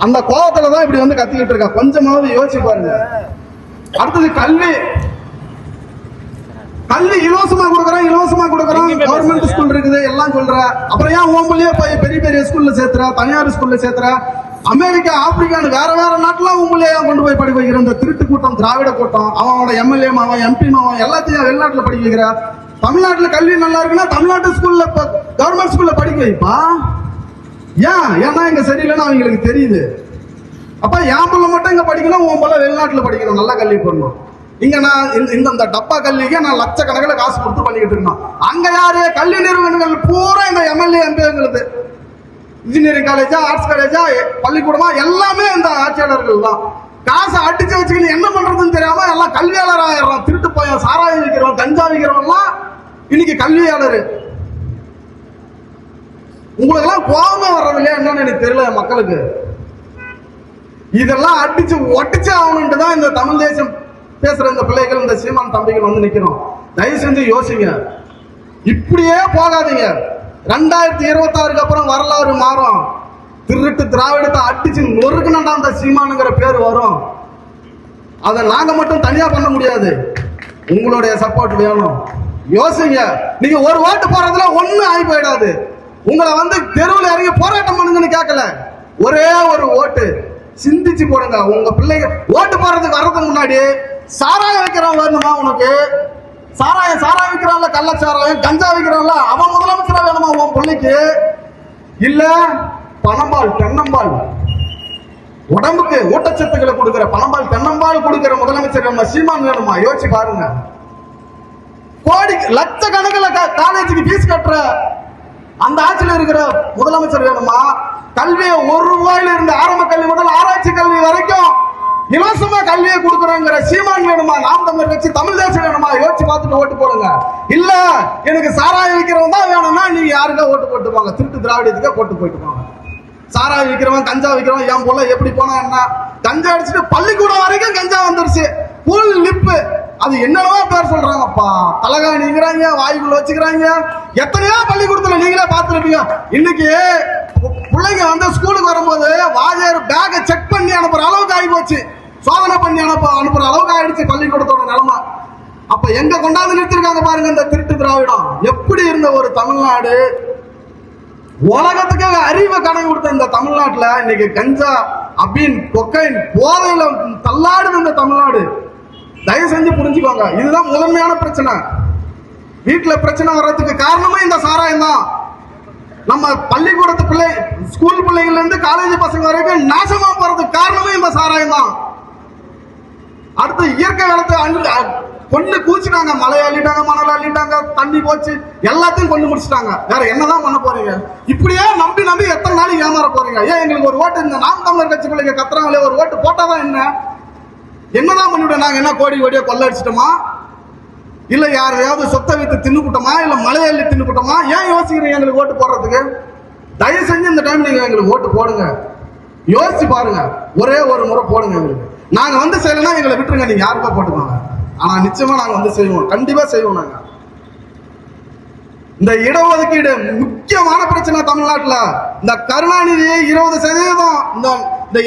அந்த கோபத்துலதான் இப்படி வந்து கத்திக்கிட்டு இருக்கா. கொஞ்சமாவது யோசிச்சு பாருங்க. அடுத்தது கல்வி. கல்வி இலவசமா கொடுக்கறோம். கவர்மெண்ட் ஸ்கூல் இருக்குது எல்லாம் சொல்ற. அப்புறம் ஏன் உங்களையே போய் பெரிய பெரிய ஸ்கூல்ல சேர்த்துற, தனியார் ஸ்கூல்ல சேர்த்துற? அமெரிக்கா, ஆப்பிரிக்கான்னு வேற வேற நாட்டுல உங்களையே கொண்டு போய் படிக்க வைக்கிற. இந்த திருட்டு கூட்டம், திராவிட கூட்டம், அவனோட எம்எல்ஏ மாவன், எம்பி மாவன் எல்லாத்தையும் வெளிநாட்டுல படிக்க வைக்கிற. தமிழ்நாட்டுல கல்வி நல்லா இருக்குன்னா தமிழ்நாட்டு ஸ்கூல்ல, கவர்மெண்ட் ஸ்கூல்ல படிக்க வைப்பா. ஏன்னா இங்க சரியில்லைன்னு அவங்களுக்கு தெரியுது. அப்ப என் பிள்ளை மட்டும் இங்க படிக்கணும், உன் பிள்ளை வெளிநாட்டுல படிக்கணும், நல்லா கல்வி பண்ணணும். இங்க நான் இந்த டப்பா கல்விக்கு நான் லட்சக்கணக்கில் காசு கொடுத்து பண்ணிக்கிட்டு இருக்கோம். அங்க யாரு? கல்வி நிறுவனங்கள் பூரா இந்த எம்எல்ஏ எம்பிங்கிறது. இன்ஜினியரிங் காலேஜா, ஆர்ட்ஸ் காலேஜா, பள்ளிக்கூடமா எல்லாமே இந்த ஆட்சியாளர்கள் தான். காசை அடிச்சு வச்சுக்கிட்டு என்ன பண்றதுன்னு தெரியாம எல்லாம் கல்வியாளர் ஆயிடுறான். திருட்டு பையன், சாராயம் விற்கிறவன், கஞ்சா விற்கிறவன்லாம் இன்னைக்கு கல்வியாளர். உங்களுக்கு எல்லாம் கோபமே வர்றது இல்லையா என்னன்னு எனக்கு தெரியல மக்களுக்கு. இதெல்லாம் அடிச்சு ஒட்டிச்சு ஆகணும்ட்டு தான் இந்த தமிழ் தேசம் பேசுற இந்த பிள்ளைகள், இந்த சீமான் தம்பிகள் வந்து நிக்கிறோம். தயவு செஞ்சு யோசிங்க, இப்படியே போகாதீங்க. 2026 அப்புறம் வரலாறு மாறும். திருட்டு திராவிடத்தை அடிச்சு நொறுக்குனா அந்த சீமானுங்கிற பேர் வரும். அதை நாங்க மட்டும் தனியா பண்ண முடியாது, உங்களுடைய சப்போர்ட் வேணும். யோசிங்க. நீங்க ஒரு ஓட்டு போறதுல ஒண்ணு ஆகி போயிடாது. உங்களை வந்து தெருவில் இறங்கி போராட்டம் பண்ணுங்கன்னு கேட்கல, ஒரே ஒரு ஓட்டு சிந்திச்சு போடுங்க. உங்க பிள்ளைங்க ஓட்டு போறதுக்கு வர்றதுக்கு முன்னாடி சாராயம் வைக்கிறவன் வேணுமா? உனக்கு சாராயம் விற்கிறான்ல, கள்ளச்சாராயம், கஞ்சா விற்கிறான்ல, அவன் முதலமைச்சரா வேணுமா உன் பிள்ளைக்கு? இல்ல பனம்பால், தென்னம்பால், உடம்புக்கு ஊட்டச்சத்துக்களை கொடுக்கிற பனம்பால், தென்னம்பால் கொடுக்கிற முதலமைச்சர் நம்ம சீமான் வேணுமா? யோசிச்சு பாருங்க. கோடி லட்சக்கணக்கில் காலேஜுக்கு ஃபீஸ் கட்டுற அந்த ஆட்சியில் இருக்கிற முதலமைச்சர் வேணுமா? கல்வியை 1 ரூபாயில இருந்து ஆரம்ப கல்வி முதல் ஆராய்ச்சி கல்வி வரைக்கும் இலவசமா கல்வியை கொடுக்குறோங்கிற சீமான் வேணுமா? நாம் தமிழர் கட்சி, தமிழ் தேசம் வேணுமா? யோசிச்சு பார்த்துட்டு ஓட்டு போடுங்க. இல்ல எனக்கு சாராயம் விற்கிறவன் தான் வேணும்னா நீங்க யாருக்கா ஓட்டு போட்டு போங்க, திருட்டு திராவிடத்துக்கே போட்டு போயிட்டு போங்க. சாராயம் விற்கிறவன், கஞ்சா விற்கிறவன் என் போல எப்படி போனா என்ன? கஞ்சா அடிச்சுட்டு பள்ளிக்கூடம் வரைக்கும் கஞ்சா வந்துருச்சு. புல் லிப்பு, அது என்னவோ பேர் சொல்றாங்கப்பா, தலகாணிங்கிறாங்க, வாய்க்குள்ள வச்சுக்கிறாங்க. எத்தனையோ பள்ளிக்கூடத்துல நீங்களே பார்த்துருப்பீங்க. இன்னைக்கு பிள்ளைங்க வந்து ஸ்கூலுக்கு வரும்போது வாஜர் பேக்கை செக் பண்ணி அனுப்புற அளவுக்கு ஆகி போச்சு. சோதனை பண்ணி அனுப்புற அளவுக்கு ஆயிடுச்சு பள்ளிக்கூடத்தோட நிலைமை. அப்ப எங்க கொண்டாந்து நிறுத்திருக்காங்க பாருங்க இந்த திருட்டு திராவிடம். எப்படி இருந்த ஒரு தமிழ்நாடு, உலகத்துக்கு அறிவை கடன் கொடுத்த இந்த தமிழ்நாட்டுல இன்னைக்கு கஞ்சா, அபீன், கொக்கைன், போதையில தள்ளாடுது இந்த தமிழ்நாடு. தயவு செஞ்சு புரிஞ்சுக்கோங்க. இதுதான் முதன்மையான பிரச்சனை. வீட்டுல பிரச்சனை வர்றதுக்கு காரணமே இந்த சாராயம் தான். நம்ம பள்ளிக்கூடத்து பிள்ளை, ஸ்கூல் பிள்ளைங்கள்ல இருந்து காலேஜ் பசங்க வரைக்கும் நாசமா போறதுக்கு காரணமே இந்த சாராயம் தான். அடுத்து இயற்கை வளத்தை கொண்டு கூச்சிட்டாங்க. மலை அள்ளிட்டாங்க, மணல் அள்ளிட்டாங்க, தண்ணி போச்சு, எல்லாத்தையும் கொண்டு முடிச்சுட்டாங்க. வேற என்னதான் பண்ண போறீங்க? இப்படியே நம்பி எத்தனை நாளைக்கு ஏமாற போறீங்க? ஏன் எங்களுக்கு ஒரு ஓட்டு, இந்த நாம் தமிழர் கட்சி பிள்ளைங்க கத்துறாங்களே, ஒரு ஓட்டு போட்டாதான் என்னதான் பண்ணிவிட? நாங்க என்ன கோடி கோடியா கொள்ள அடிச்சிட்டோமா? இல்ல யாரையாவது சொத்தை வைத்து தின்னுக்கிட்டோமா? இல்ல மலையள்ளி தின்னுக்கிட்டோமா? ஏன் யோசிக்கிறீங்க எங்களுக்கு ஓட்டு போடுறதுக்கு? தயவு செஞ்சு இந்த டைம் நீங்க எங்களுக்கு ஓட்டு போடுங்க. யோசிச்சு பாருங்க, ஒரே ஒரு முறை போடுங்க எங்களுக்கு. நாங்க வந்து செய்யலன்னா எங்களை விட்டுருங்க, நீங்க யாருக்கா போட்டுக்கோங்க. ஆனா நிச்சயமா நாங்க வந்து செய்வோம், கண்டிப்பா செய்வோம். நாங்க இந்த இடஒதுக்கீடு முக்கியமான பிரச்சனை தமிழ்நாட்டுல. இந்த கருணாநிதி 20% இந்த